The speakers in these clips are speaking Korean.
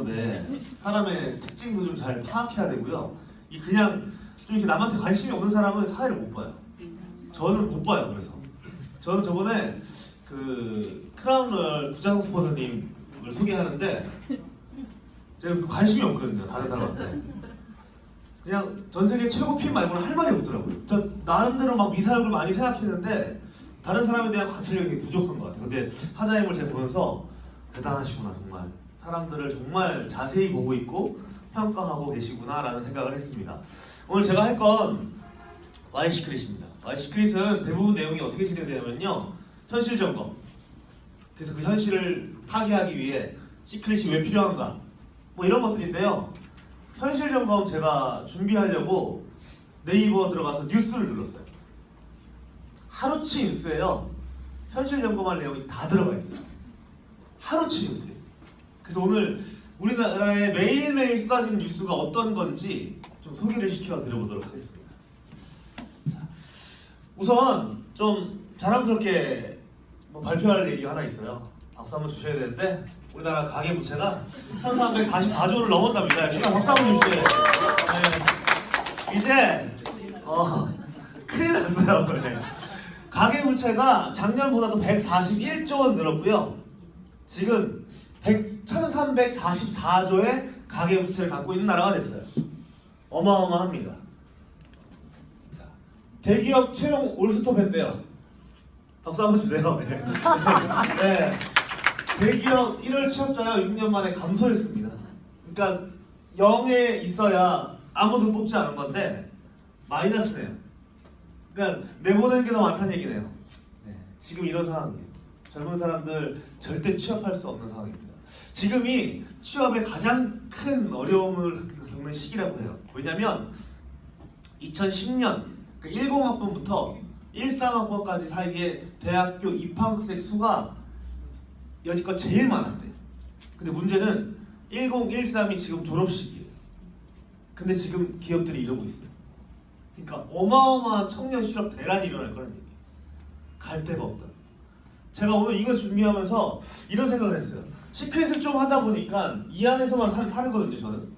건데 사람의 특징도 좀 잘 파악해야 되고요. 이 그냥 좀 이렇게 남한테 관심이 없는 사람은 사회를 못 봐요. 저는 못 봐요. 그래서 저는 저번에 그 크라운럴 구자성 스포츠님을 소개하는데 제가 관심이 없거든요. 다른 사람한테. 그냥 전 세계 최고 핀 말고는 할 말이 없더라고요. 저 나름대로 막 미사역을 많이 생각했는데 다른 사람에 대한 관찰력이 부족한 것 같아요. 근데 하자임을 제가 보면서 대단하시구나 정말. 사람들을 정말 자세히 보고 있고 평가하고 계시구나라는 생각을 했습니다. 오늘 제가 할 건 Y시크릿입니다. Y시크릿은 대부분 내용이 어떻게 진행되냐면요. 현실 점검. 그래서 그 현실을 타개하기 위해 시크릿이 왜 필요한가 뭐 이런 것들인데요. 현실 점검 제가 준비하려고 네이버 들어가서 뉴스를 눌렀어요. 하루치 뉴스에요. 현실 점검할 내용이 다 들어가 있어요. 하루치 뉴스에. 그래서 오늘 우리나라에 매일매일 쏟아지는 뉴스가 어떤 건지 좀 소개를 시켜 드려보도록 하겠습니다. 자, 우선 좀 자랑스럽게 뭐 발표할 얘기가 하나 있어요. 박수 한번 주셔야 되는데 우리나라 가계부채가 1344조를 넘었답니다. 주당 박수 한번 주세요. 네. 이제 큰일 났어요. 네. 가계부채가 작년보다도 141조 원 늘었고요. 지금 1344조의 가계부채를 갖고 있는 나라가 됐어요. 어마어마합니다. 자, 대기업 채용 올스톱 했대요. 박수 한번 주세요. 네. 네. 대기업 1월 취업자가 6년 만에 감소했습니다. 그러니까 0에 있어야 아무도 뽑지 않은 건데 마이너스네요. 그러니까 내보내는 게 더 많다는 얘기네요. 네. 지금 이런 상황이에요. 젊은 사람들 절대 취업할 수 없는 상황입니다. 지금이 취업의 가장 큰 어려움을 겪는 시기라고 해요. 왜냐하면 2010년 그 10학번부터 13학번까지 사이에 대학교 입학생 수가 여지껏 제일 많았대요. 근데 문제는 10, 13이 지금 졸업식이에요. 근데 지금 기업들이 이러고 있어요. 그러니까 어마어마한 청년 실업 대란이 일어날 거라는 얘기예요. 갈 데가 없다. 제가 오늘 이거 준비하면서 이런 생각을 했어요. 시크릿을 좀 하다 보니까 이 안에서만 사는거든요. 저는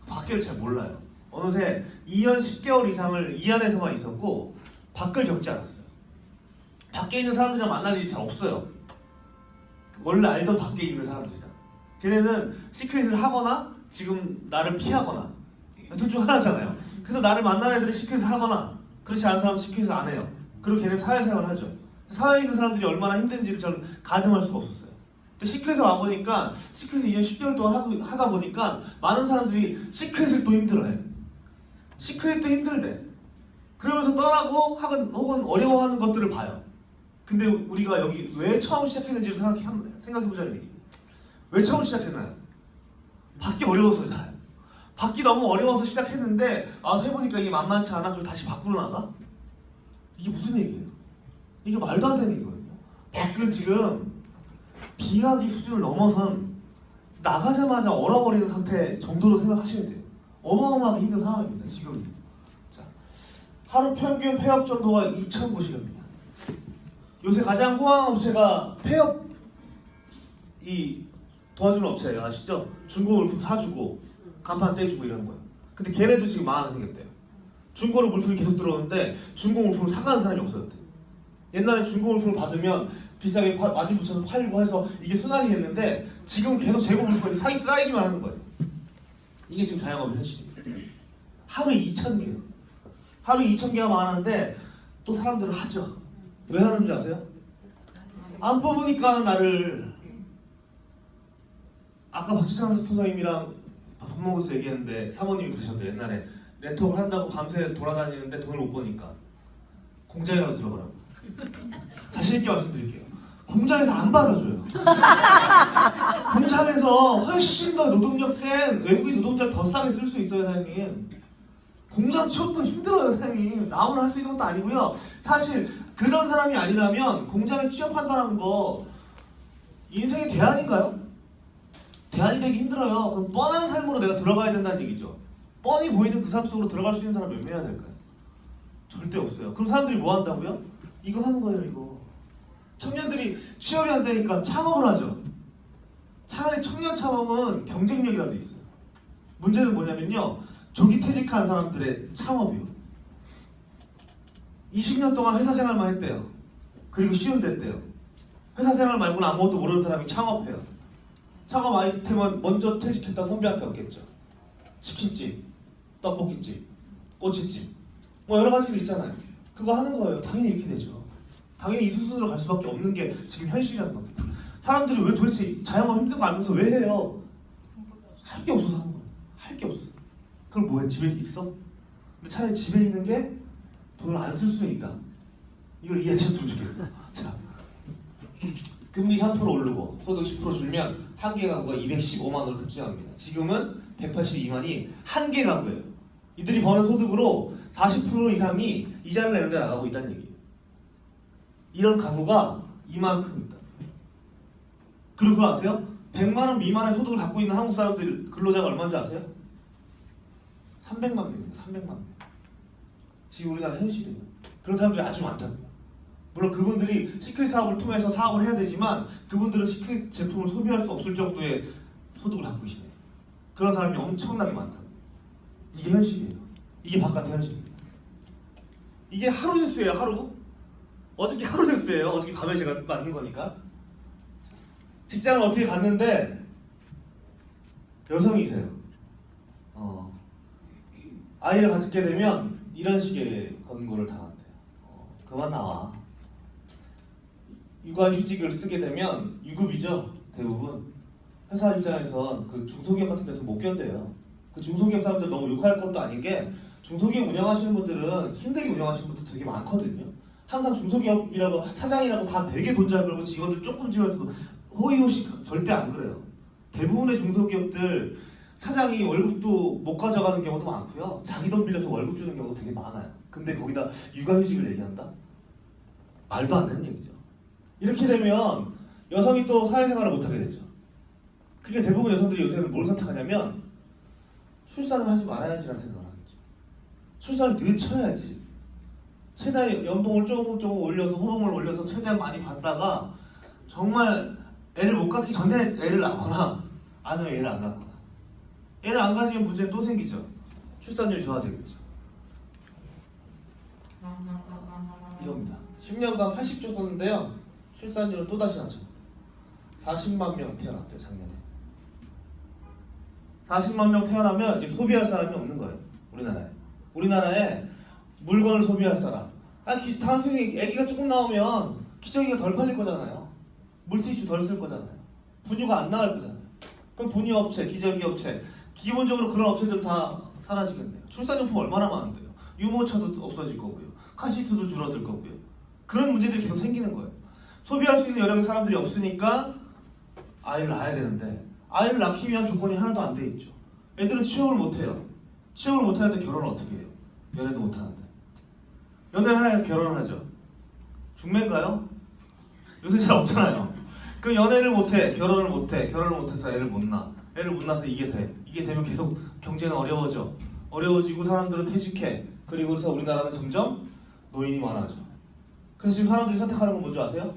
밖을 잘 몰라요. 어느새 2년 10개월 이상을 이 안에서만 있었고 밖을 겪지 않았어요. 밖에 있는 사람들이랑 만날 일이 잘 없어요. 원래 알던 밖에 있는 사람들이랑. 걔네는 시크릿을 하거나 지금 나를 피하거나 둘 중 하나잖아요. 그래서 나를 만나는 애들이 시크릿을 하거나 그렇지 않은 사람은 시크릿을 안 해요. 그리고 걔는 사회생활을 하죠. 사회에 있는 사람들이 얼마나 힘든지를 저는 가늠할 수가 없었어요. 시크릿에 와보니까 시크릿을 2년 10개월 동안 하다 보니까 많은 사람들이 시크릿을 또 힘들어해요. 시크릿도 힘들대. 그러면서 떠나고 혹은 어려워하는 것들을 봐요. 근데 우리가 여기 왜 처음 시작했는지를 생각해보자는 얘기예요. 왜 처음 시작했나요? 받기 어려워서잖아요. 받기 너무 어려워서 시작했는데 해보니까 이게 만만치 않아. 그래서 다시 밖으로 나가? 이게 무슨 얘기예요? 이게 말도 안 되는 얘기거든요. 밖은 지금 빙하기 수준을 넘어선 나가자마자 얼어버리는 상태 정도로 생각하시면 돼요. 어마어마하게 힘든 상황입니다. 지금. 자, 하루 평균 폐업 정도가 2,000곳이랍니다. 요새 가장 호황 업체가 폐업 도와주는 업체예요. 아시죠? 중고 물품 사주고 간판 떼주고 이런 거예요. 근데 걔네도 지금 망하게 생겼대요. 중고로 물품이 계속 들어오는데 중고 물품을 사가는 사람이 없어졌대요. 옛날에 중고 물품을 받으면 비싸게 마진 붙여서 팔고 해서 이게 순환이 됐는데 지금은 계속 재고 물품이 쌓이기만 하는 거예요. 이게 지금 자영업의 현실이에요. 하루에 2,000개. 하루에 2,000개가 많은데 또 사람들은 하죠. 왜 하는지 아세요? 안 뽑으니까 나를. 아까 박주찬 선생님이랑 밥 먹어서 얘기했는데 사모님이 그러셨대. 옛날에 네트워크 한다고 밤새 돌아다니는데 돈을 못 버니까 공장이라도 들어가라고. 자신 있게 말씀드릴게요. 공장에서 안 받아줘요. 공장에서 훨씬 더 노동력 센 외국인 노동자를 더 싸게 쓸 수 있어요, 사장님. 공장 취업도 힘들어요, 사장님. 아무나 할 수 있는 것도 아니고요. 사실 그런 사람이 아니라면 공장에 취업한다는 거 인생의 대안인가요? 대안이 되기 힘들어요. 그럼 뻔한 삶으로 내가 들어가야 된다는 얘기죠. 뻔히 보이는 그 삶 속으로 들어갈 수 있는 사람 몇 명이나 될까요? 절대 없어요. 그럼 사람들이 뭐 한다고요? 이거 하는 거예요, 이거. 청년들이 취업이 안 되니까 창업을 하죠. 차라리 청년 창업은 경쟁력이라도 있어요. 문제는 뭐냐면요, 조기 퇴직한 사람들의 창업이요. 20년 동안 회사 생활만 했대요. 그리고 쉬운댔대요. 회사 생활 말고는 아무것도 모르는 사람이 창업해요. 창업 아이템은 먼저 퇴직했던 선배한테 얻겠죠. 치킨집, 떡볶이집, 꼬치집, 뭐 여러 가지들 있잖아요. 그거 하는 거예요. 당연히 이렇게 되죠. 당연히 이 수순으로 갈 수밖에 없는 게 지금 현실이라는 겁니다. 사람들이 왜 도대체 자영업 힘든 거 알면서 왜 해요? 할 게 없어서 하는 거예요. 할 게 없어서. 그럼 뭐해? 집에 있어? 근데 차라리 집에 있는 게 돈을 안 쓸 수는 있다. 이걸 이해하셨으면 좋겠어요. 자, 금리 3% 오르고 소득 10% 줄면 한 개 가구가 215만 원으로 급증합니다. 지금은 182만이 한 개 가구예요. 이들이 버는 소득으로 40% 이상이 이자를 내는데 나가고 있다는 얘기예요. 이런 가구가 이만큼입니다. 그리고 그거 아세요? 100만 원 미만의 소득을 갖고 있는 한국 사람들 근로자가 얼마인지 아세요? 300만 명입니다. 300만 명. 지금 우리나라 현실이에요. 그런 사람들이 아주 많다. 물론 그분들이 시크릿 사업을 통해서 사업을 해야 되지만 그분들은 시크릿 제품을 소비할 수 없을 정도의 소득을 갖고 계시네요. 그런 사람이 엄청나게 많다. 이게 현실이에요. 이게 바깥의 현실입니다. 이게 하루 뉴스예요. 하루. 어저께 하루 뉴스예요. 어저께 밤에 제가 만든 거니까. 직장을 어떻게 갔는데 여성이세요. 아이를 가지게 되면 이런 식의 권고를 당한대요. 그만 나와. 육아휴직을 쓰게 되면 유급이죠. 대부분. 회사 입장에선 그 중소기업 같은 데서 못 견뎌요. 그 중소기업 사람들 너무 욕할 것도 아닌 게 중소기업 운영하시는 분들은 힘들게 운영하시는 분들 되게 많거든요. 항상 중소기업이라고 사장이라고 다 되게 돈 잘 벌고 직원들 조금 지원해서 호의호식 절대 안 그래요. 대부분의 중소기업들 사장이 월급도 못 가져가는 경우도 많고요. 자기 돈 빌려서 월급 주는 경우도 되게 많아요. 근데 거기다 육아휴직을 얘기한다? 말도 안 되는 얘기죠. 이렇게 되면 여성이 또 사회생활을 못하게 되죠. 그게 대부분 여성들이 요새는 뭘 선택하냐면 출산을 하지 말아야지라는 생각을 하겠죠. 출산을 늦춰야지. 최대한 연봉을 조금 올려서 호봉을 올려서 최대한 많이 받다가 정말 애를 못 갖기 전에 애를 낳거나 아니면 애를 안 갖거나. 애를 안 가지면 문제는 또 생기죠. 출산율이 저하되겠죠. 이겁니다. 10년간 80조 썼는데요. 출산율은 또다시 낮춰. 40만 명 태어났대요. 작년에. 40만 명 태어나면 이제 소비할 사람이 없는 거예요. 우리나라에. 우리나라에 물건을 소비할 사람. 단순히 아기가 조금 나오면 기저귀가 덜 팔릴 거잖아요. 물티슈 덜 쓸 거잖아요. 분유가 안 나갈 거잖아요. 그럼 분유 업체, 기저귀 업체, 기본적으로 그런 업체들 다 사라지겠네요. 출산용품 얼마나 많은데요. 유모차도 없어질 거고요. 카시트도 줄어들 거고요. 그런 문제들이 계속 생기는 거예요. 소비할 수 있는 여러 개 사람들이 없으니까 아이를 낳아야 되는데 아이를 낳기 위한 조건이 하나도 안 돼 있죠. 애들은 취업을 못 해요. 취업을 못 하는데 결혼을 어떻게 해요? 연애도 못 하는데. 연애를 해야 결혼을 하죠. 중매인가요? 요새 잘 없잖아요. 그럼 연애를 못 해, 결혼을 못 해, 결혼을 못 해서 애를 못 낳아. 애를 못 낳아서 이게 돼. 이게 되면 계속 경제는 어려워져. 어려워지고 사람들은 퇴직해. 그리고서 우리나라는 점점 노인이 많아져. 그래서 지금 사람들이 선택하는 건 뭔지 아세요?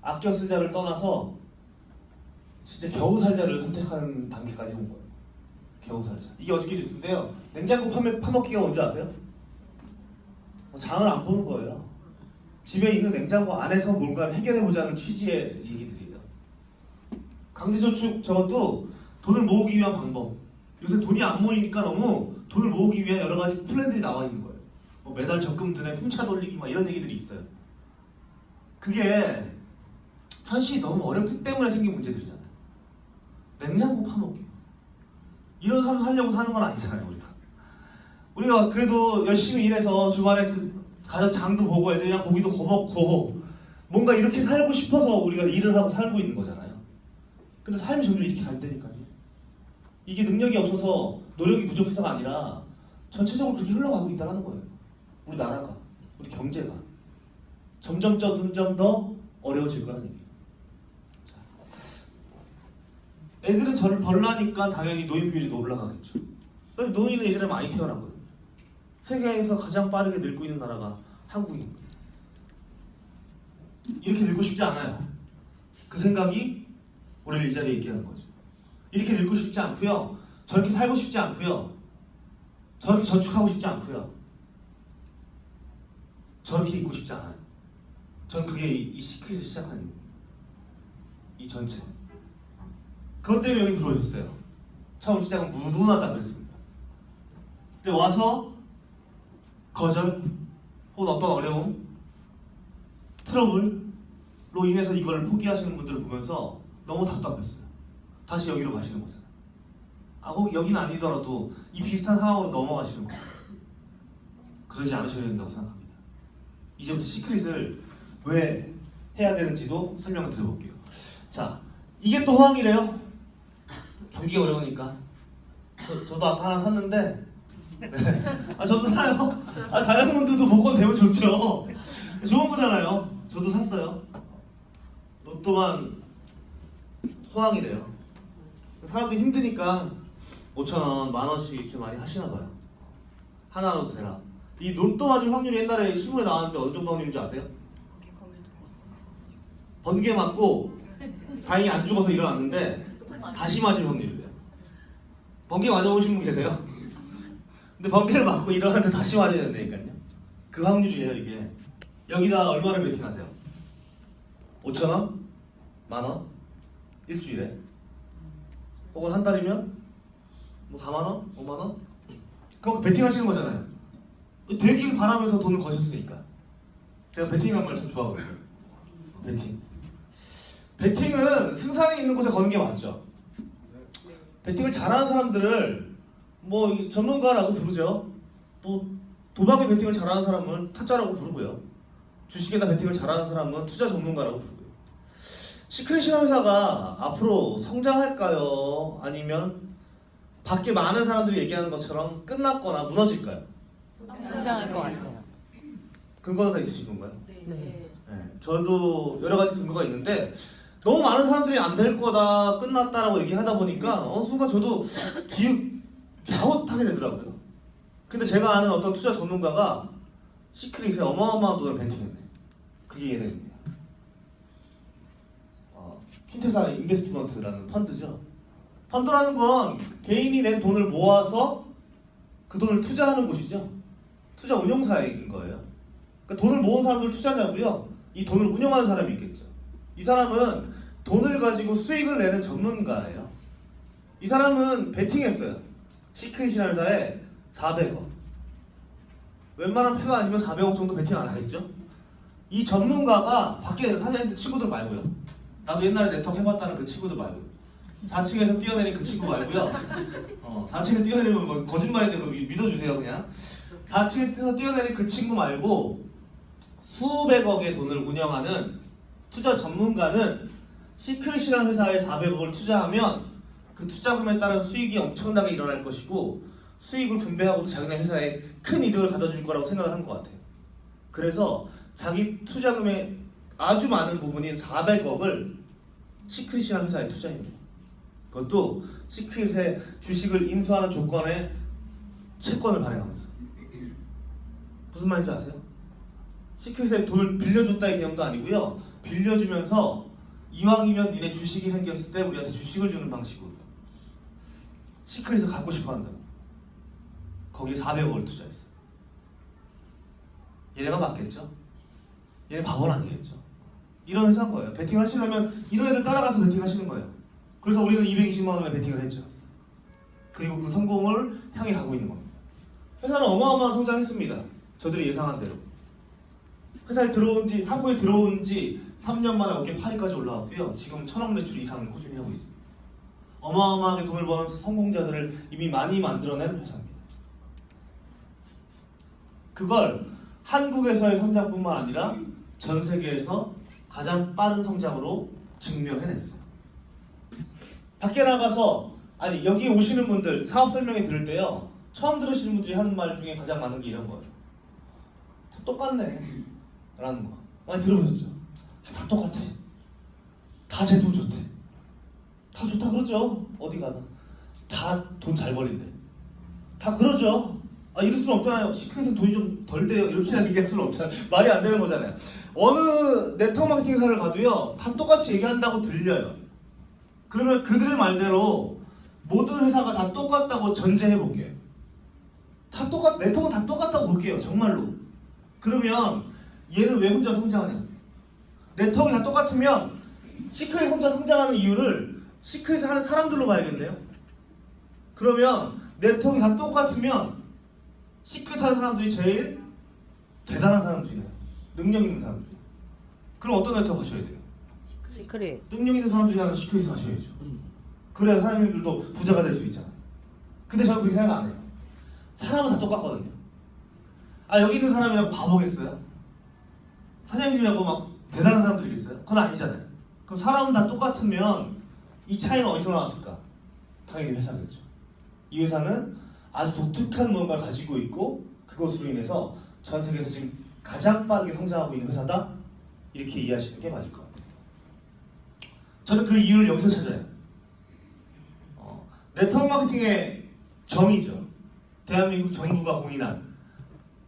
아껴 쓰자를 떠나서 진짜 겨우 살자를 선택하는 단계까지 온 거예요. 겨우 살자. 이게 어저께 뉴스인데요. 냉장고 파먹기가 뭔지 아세요? 장을 안 보는 거예요. 집에 있는 냉장고 안에서 뭔가를 해결해보자는 취지의 얘기들이에요. 강제저축 저것도 돈을 모으기 위한 방법. 요새 돈이 안 모이니까 너무 돈을 모으기 위한 여러 가지 플랜들이 나와 있는 거예요. 뭐 매달 적금 드네, 풍차 돌리기 막 이런 얘기들이 있어요. 그게 현실이 너무 어렵기 때문에 생긴 문제들이잖아요. 냉장고 파먹기. 이런 삶 살려고 사는 건 아니잖아요, 우리가. 우리가 그래도 열심히 일해서 주말에 가서 장도 보고 애들이랑 고기도 구워먹고 뭔가 이렇게 살고 싶어서 우리가 일을 하고 살고 있는 거잖아요. 근데 삶이 점점 이렇게 갈 때니까요. 이게 능력이 없어서 노력이 부족해서가 아니라 전체적으로 그렇게 흘러가고 있다는 거예요. 우리 나라가, 우리 경제가 점점 더 어려워질 거라는 얘기예요. 애들은 저를 덜 나니까 당연히 노인 비율이 더 올라가겠죠. 노인은 예전에 많이 태어나거든요. 세계에서 가장 빠르게 늙고 있는 나라가 한국입니다. 이렇게 늙고 싶지 않아요. 그 생각이 우리를 이 자리에 있게 하는 거죠. 이렇게 늙고 싶지 않고요. 저렇게 살고 싶지 않고요. 저렇게 저축하고 싶지 않고요. 저렇게 있고 싶지 않아요. 전 그게 이 시크릿을 시작한 이유예요. 이 전체. 그것 때문에 여기 들어오셨어요. 처음 시작은 무둔하다 그랬습니다. 근데 와서 거절 혹은 어떤 어려움, 트러블로 인해서 이걸 포기하시는 분들을 보면서 너무 답답했어요. 다시 여기로 가시는 거잖아요. 혹 여기는 아니더라도 이 비슷한 상황으로 넘어가시는 거예요. 그러지 않으셔야 된다고 생각합니다. 이제부터 시크릿을 왜 해야 되는지도 설명을 드려볼게요. 자, 이게 또 호황이래요. 경기가 어려우니까. 저도 아까 하나 샀는데 네. 저도 사요. 다이아몬드도 복권 되면 좋죠. 좋은 거잖아요. 저도 샀어요. 로또만 호황이래요. 사람들이 힘드니까 5,000원, 10,000원씩 이렇게 많이 하시나 봐요. 하나라도 되라. 이 로또 맞을 확률이 옛날에 신문에 나왔는데 어느 정도 확률인지 아세요? 번개 맞고 다행히 안 죽어서 일어났는데 다시 맞을 확률이래요. 번개 맞아보신 분 계세요? 근데 번개를 맞고 일어났는데 다시 맞아야 된다니까요. 그 확률이에요 이게. 여기다 얼마를 베팅하세요? 5,000원? 10,000원? 일주일에? 혹은 한 달이면? 뭐 4만원? 5만원? 그럼 베팅하시는 거잖아요. 되길 바라면서 돈을 거셨으니까. 제가 베팅이라는 말 참 좋아하거든요. 베팅. 베팅은 승산이 있는 곳에 거는 게 맞죠. 베팅을 잘하는 사람들을 뭐 전문가라고 부르죠. 또 도박에 베팅을 잘하는 사람은 타짜라고 부르고요. 주식에다 베팅을 잘하는 사람은 투자 전문가라고 부르고요. 시크릿이라는 회사가 앞으로 성장할까요? 아니면 밖에 많은 사람들이 얘기하는 것처럼 끝났거나 무너질까요? 성장할 것 같아요. 근거가 다 있으신 건가요? 네. 네. 저도 여러 가지 근거가 있는데 너무 많은 사람들이 안 될 거다, 끝났다라고 얘기하다 보니까 어느 순간 저도 갸웃하게 되더라고요. 근데 제가 아는 어떤 투자 전문가가 시크릿에 어마어마한 돈을 베팅했네. 그게 얘네입니다. 킨테사 인베스트먼트라는 펀드죠. 펀드라는 건 개인이 낸 돈을 모아서 그 돈을 투자하는 곳이죠. 투자 운용사인 거예요. 그러니까 돈을 모은 사람들 투자자고요. 이 돈을 운영하는 사람이 있겠죠. 이 사람은 돈을 가지고 수익을 내는 전문가예요. 이 사람은 베팅했어요. 시크릿이라는 회사에 400억. 웬만한 패가 아니면 400억 정도 베팅 안 하겠죠? 이 전문가가 밖에 사장님 친구들 말고요. 나도 옛날에 네트워크 해봤다는 그 친구들 말고요. 4층에서 뛰어내린 그 친구 말고요. 4층에서 뛰어내리면 뭐 거짓말인데 그거 믿어주세요 그냥. 4층에서 뛰어내린 그 친구 말고 수백억의 돈을 운영하는 투자 전문가는 시크릿이라는 회사에 400억을 투자하면 그 투자금에 따른 수익이 엄청나게 일어날 것이고 수익을 분배하고도 자기네 회사에 큰 이득을 가져줄 거라고 생각을 한 것 같아요. 그래서 자기 투자금의 아주 많은 부분인 400억을 시크릿이라는 회사에 투자합니다. 그것도 시크릿의 주식을 인수하는 조건에 채권을 발행하면서. 무슨 말인지 아세요? 시크릿에 돈을 빌려줬다의 개념도 아니고요. 빌려주면서 이왕이면 니네 주식이 생겼을 때 우리한테 주식을 주는 방식으로 시크릿을 갖고 싶어 한다고. 거기에 400억을 투자했어요. 얘네가 맞겠죠? 얘네 바보는 아니겠죠? 이런 회사인 거예요. 베팅을 하시려면 이런 애들 따라가서 베팅하시는 거예요. 그래서 우리는 220만 원에 베팅을 했죠. 그리고 그 성공을 향해 가고 있는 겁니다. 회사는 어마어마한 성장했습니다. 저들이 예상한 대로. 회사에 한국에 들어온 지 3년 만에 어깨 파리까지 올라왔고요. 지금 1,000억 매출 이상을 꾸준히 하고 있습니다. 어마어마하게 돈을 버는 성공자들을 이미 많이 만들어낸 회사입니다. 그걸 한국에서의 성장뿐만 아니라 전 세계에서 가장 빠른 성장으로 증명해냈어요. 밖에 나가서 여기 오시는 분들 사업 설명회 들을 때요. 처음 들으시는 분들이 하는 말 중에 가장 많은 게 이런 거예요. 다 똑같네 라는 거 많이 들어보셨죠? 다 똑같아. 다 제품 좋대. 다 좋다 그러죠. 어디 가나 다 돈 잘 벌인대. 다 그러죠. 이럴 수는 없잖아요. 시크릿은 돈이 좀 덜 돼요. 이렇게 얘기할 수는 없잖아요. 말이 안 되는 거잖아요. 어느 네트워크 마케팅 회사를 가도요. 다 똑같이 얘기한다고 들려요. 그러면 그들의 말대로 모든 회사가 다 똑같다고 전제해 볼게요. 다 네트워크는 다 똑같다고 볼게요. 정말로. 그러면 얘는 왜 혼자 성장하냐? 네트워크가 다 똑같으면 시크릿 혼자 성장하는 이유를 시크릿을 하는 사람들로 봐야겠네요. 그러면 네트워크가 다 똑같으면 시크릿 하는 사람들이 제일 대단한 사람들이네요. 능력 있는 사람들. 그럼 어떤 네트워크 하셔야 돼요? 시크릿. 능력 있는 사람들이 하는 시크릿을 하셔야죠. 그래야 사장님들도 부자가 될 수 있잖아요. 근데 저는 그렇게 생각 안 해요. 사람은 다 똑같거든요. 아, 여기 있는 사람이라고 바보겠어요? 사장님이라고 막 대단한 사람들이겠어요? 그건 아니잖아요. 그럼 사람은 다 똑같으면 이 차이는 어디서 나왔을까? 당연히 회사겠죠. 이 회사는 아주 독특한 뭔가를 가지고 있고 그것으로 인해서 전 세계에서 지금 가장 빠르게 성장하고 있는 회사다? 이렇게 이해하시는 게 맞을 것 같아요. 저는 그 이유를 여기서 찾아요. 네트워크 마케팅의 정의죠. 대한민국 정부가 공인한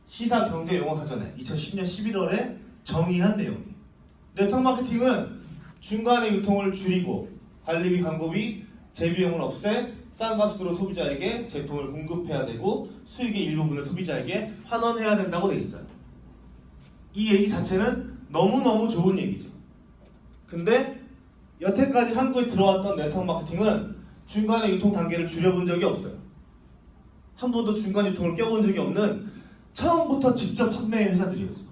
시사 경제 용어 사전에 2010년 11월에 정의한 내용이에요. 네트워크 마케팅은 중간에 유통을 줄이고 관리비, 광고비, 재비용을 없애 싼 값으로 소비자에게 제품을 공급해야 되고 수익의 일부분을 소비자에게 환원해야 된다고 돼 있어요. 이 얘기 자체는 너무너무 좋은 얘기죠. 근데 여태까지 한국에 들어왔던 네트워크 마케팅은 중간에 유통 단계를 줄여본 적이 없어요. 한 번도 중간 유통을 껴본 적이 없는 처음부터 직접 판매의 회사들이었어요.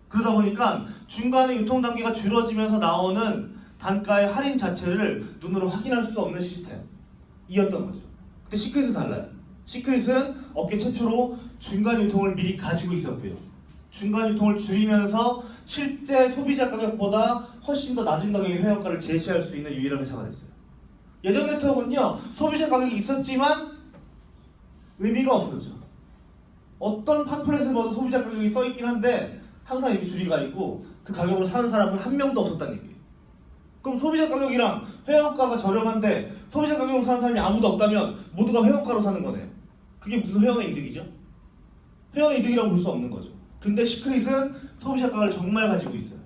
그러다 보니까 중간에 유통 단계가 줄어지면서 나오는 단가의 할인 자체를 눈으로 확인할 수 없는 시스템이었던 거죠. 근데 시크릿은 달라요. 시크릿은 업계 최초로 중간 유통을 미리 가지고 있었고요. 중간 유통을 줄이면서 실제 소비자 가격보다 훨씬 더 낮은 가격의 회원가를 제시할 수 있는 유일한 회사가 됐어요. 예전 네트워크는요, 소비자 가격이 있었지만 의미가 없었죠. 어떤 팜플렛을 봐도 소비자 가격이 써있긴 한데 항상 이렇게 줄이가 있고 그 가격으로 사는 사람은 한 명도 없었다는 얘기예요. 그럼 소비자 가격이랑 회원가가 저렴한데 소비자 가격으로 사는 사람이 아무도 없다면 모두가 회원가로 사는 거네요. 그게 무슨 회원의 이득이죠? 회원의 이득이라고 볼 수 없는 거죠. 근데 시크릿은 소비자 가격을 정말 가지고 있어요.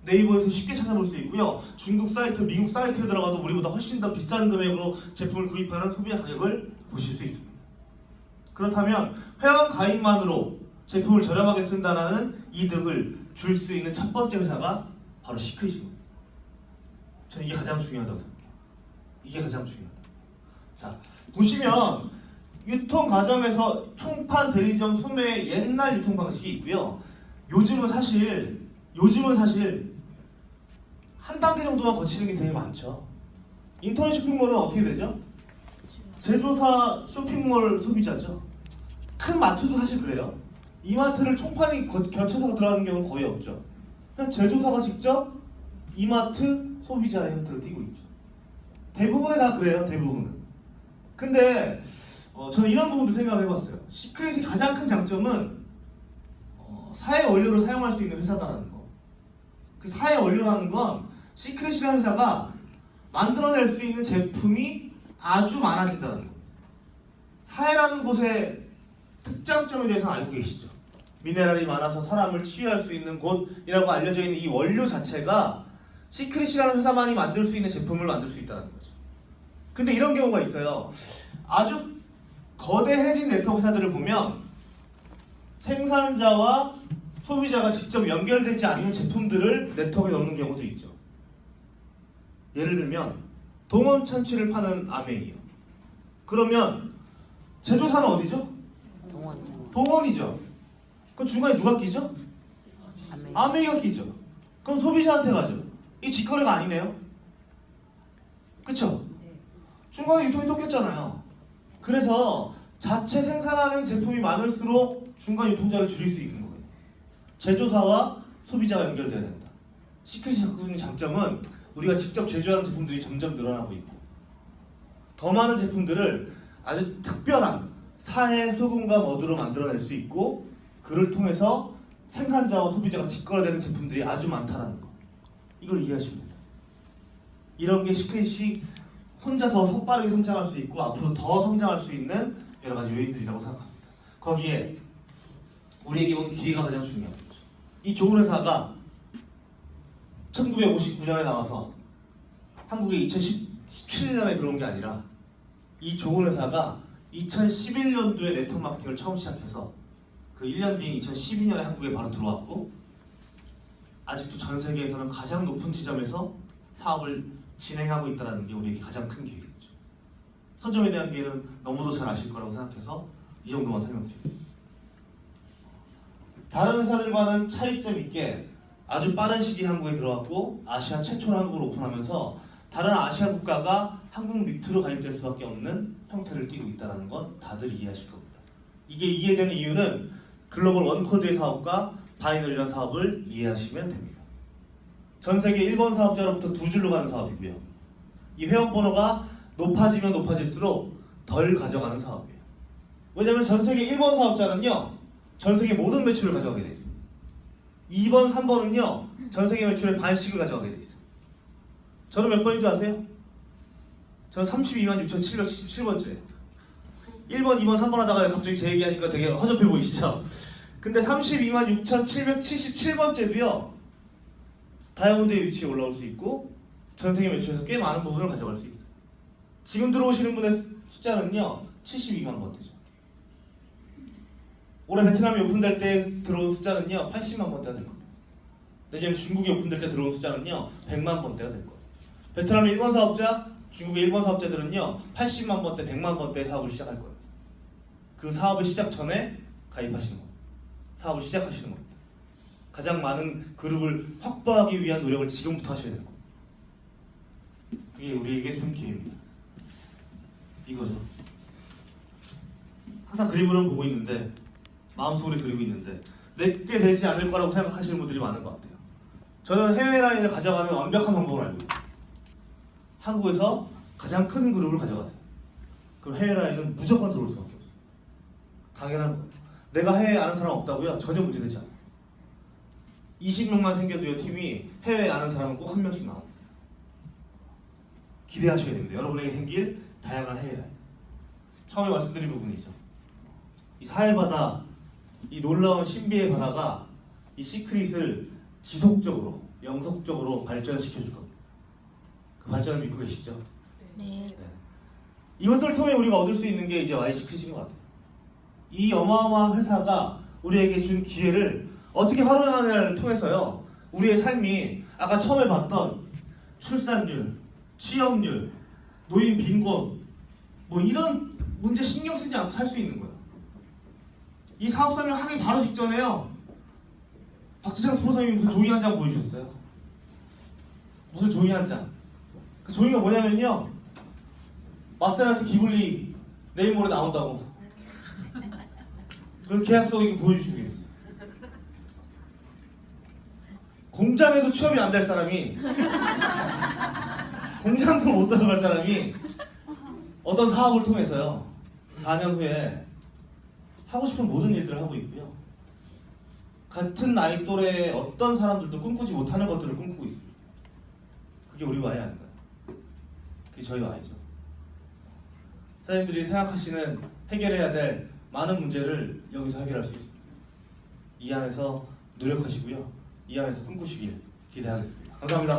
네이버에서 쉽게 찾아볼 수 있고요. 중국 사이트, 미국 사이트에 들어가도 우리보다 훨씬 더 비싼 금액으로 제품을 구입하는 소비자 가격을 보실 수 있습니다. 그렇다면 회원 가입만으로 제품을 저렴하게 쓴다는 이득을 줄 수 있는 첫 번째 회사가 바로 시크릿입니다. 저는 이게 가장 중요하다고 생각해요. 이게 가장 중요하다. 자, 보시면 유통 과정에서 총판, 대리점, 소매의 옛날 유통 방식이 있고요. 요즘은 사실 한 단계 정도만 거치는 게 되게 많죠. 인터넷 쇼핑몰은 어떻게 되죠? 제조사 쇼핑몰 소비자죠. 큰 마트도 사실 그래요. 이마트를 총판이 겹쳐서 들어가는 경우는 거의 없죠. 그냥 제조사가 직접 이마트 소비자의 형태를 띠고 있죠. 대부분이 다 그래요. 대부분은. 근데 저는 이런 부분도 생각을 해봤어요. 시크릿의 가장 큰 장점은 사회 원료를 사용할 수 있는 회사다라는 거. 그 사회 원료라는 건 시크릿이라는 회사가 만들어낼 수 있는 제품이 아주 많아진다는 거. 사회라는 곳의 특장점에 대해서 알고 계시죠? 미네랄이 많아서 사람을 치유할 수 있는 곳이라고 알려져 있는 이 원료 자체가 시크릿이라는 회사만이 만들 수 있는 제품을 만들 수 있다는 거죠. 근데 이런 경우가 있어요. 아주 거대해진 네트워크 회사들을 보면 생산자와 소비자가 직접 연결되지 않는 제품들을 네트워크에 넣는 경우도 있죠. 예를 들면 동원 참치를 파는 아메이요. 그러면 제조사는 어디죠? 동원이죠. 그럼 중간에 누가 끼죠? 아메이가 끼죠. 그럼 소비자한테 가죠. 이 직거래가 아니네요. 그쵸? 중간에 유통이 또 꼈잖아요. 그래서 자체 생산하는 제품이 많을수록 중간 유통자를 줄일 수 있는 거예요. 제조사와 소비자가 연결돼야 된다. 시크릿이 갖고 있는 장점은 우리가 직접 제조하는 제품들이 점점 늘어나고 있고 더 많은 제품들을 아주 특별한 사회 소금과 머드로 만들어낼 수 있고 그를 통해서 생산자와 소비자가 직거래되는 제품들이 아주 많다는 거. 이걸 이해하시면 됩니다. 이런 게 시크릿이 혼자서 빠르게 성장할 수 있고 앞으로 더 성장할 수 있는 여러 가지 요인들이라고 생각합니다. 거기에 우리에게 온 기회가 가장 중요한 거죠. 이 좋은 회사가 1959년에 나와서 한국에 2017년에 들어온 게 아니라 이 좋은 회사가 2011년도에 네트워크 마케팅을 처음 시작해서 그 1년 뒤인 2012년에 한국에 바로 들어왔고 아직도 전 세계에서는 가장 높은 지점에서 사업을 진행하고 있다는 게 우리에게 가장 큰 기회겠죠. 선점에 대한 기회는 너무도 잘 아실 거라고 생각해서 이 정도만 설명드립니다. 다른 회사들과는 차이점 있게 아주 빠른 시기에 한국에 들어왔고 아시아 최초로 한국을 오픈하면서 다른 아시아 국가가 한국 밑으로 가입될 수밖에 없는 형태를 띠고 있다는 건 다들 이해하실 겁니다. 이게 이해되는 이유는 글로벌 원코드의 사업과 바이너리라는 사업을 이해하시면 됩니다. 전 세계 1번 사업자로부터 두 줄로 가는 사업이고요. 이 회원 번호가 높아지면 높아질수록 덜 가져가는 사업이에요. 왜냐하면 전 세계 1번 사업자는요, 전 세계 모든 매출을 가져가게 돼 있습니다. 2번, 3번은요, 전 세계 매출의 반씩을 가져가게 돼 있어요. 저는 몇 번인 줄 아세요? 저는 32만 6,777번째예요. 1번, 2번, 3번 하다가 갑자기 제 얘기하니까 되게 허접해 보이시죠? 근데 32만 6,777번째도요, 다이아몬드의 위치에 올라올 수 있고 전 세계 매출에서 꽤 많은 부분을 가져갈 수 있어요. 지금 들어오시는 분의 숫자는요, 72만 번대죠. 올해 베트남이 오픈될 때 들어온 숫자는요, 80만 번대가 될 겁니다. 내년 중국이 오픈될 때 들어온 숫자는요, 100만 번대가 될 거예요. 베트남의 1번 사업자, 중국의 1번 사업자들은요, 80만 번대, 100만 번대 사업을 시작할 거예요. 그 사업을 시작 전에 가입하시는 거예요. 사업을 시작하시는 겁니다. 가장 많은 그룹을 확보하기 위한 노력을 지금부터 하셔야 되는 겁니다. 그게 우리에게 준 기회입니다. 이거죠. 항상 그림으로는 보고 있는데 마음속으로 그리고 있는데 내게 되지 않을 거라고 생각하시는 분들이 많은 것 같아요. 저는 해외 라인을 가져가는 완벽한 방법을 알고 있어요. 한국에서 가장 큰 그룹을 가져가세요. 그럼 해외 라인은 무조건 들어올 수밖에 없어요. 당연한 거예요. 내가 해외에 아는 사람 없다고요? 전혀 문제되지 않아요. 20명만 생겨도요, 팀이 해외에 아는 사람은 꼭 한 명씩 나옵니다. 기대하셔야 됩니다. 여러분에게 생길 다양한 해외 라인. 처음에 말씀드린 부분이죠. 이 사회바다, 이 놀라운 신비의 바다가 이 시크릿을 지속적으로, 영속적으로 발전시켜 줄 겁니다. 그 발전을 믿고 계시죠? 네. 이것들을 통해 우리가 얻을 수 있는 게 이제 Y시크릿인 것 같아요. 이 어마어마한 회사가 우리에게 준 기회를 어떻게 활용하느냐를 통해서요, 우리의 삶이 아까 처음에 봤던 출산율, 취업률, 노인 빈곤, 뭐 이런 문제 신경 쓰지 않고 살 수 있는 거예요. 이 사업 설명하기 바로 직전에요, 박지창 스폰서님이 무슨 종이 한 장 보여주셨어요. 무슨 종이 한 장. 그 종이가 뭐냐면요, 마세라티 기블리 내일 모레 나온다고. 그 계약서 이렇게 보여주시고 있어요. 공장에도 취업이 안 될 사람이, 공장도 못 들어갈 사람이 어떤 사업을 통해서요, 4년 후에 하고 싶은 모든 일들을 하고 있고요, 같은 나이 또래의 어떤 사람들도 꿈꾸지 못하는 것들을 꿈꾸고 있습니다. 그게 우리 와이 아닌가요? 그게 저희 와이죠. 사장님들이 생각하시는 해결해야 될 많은 문제를 여기서 해결할 수 있습니다. 이 안에서 노력하시고요, 이 안에서 꿈꾸시길 기대하겠습니다. 감사합니다.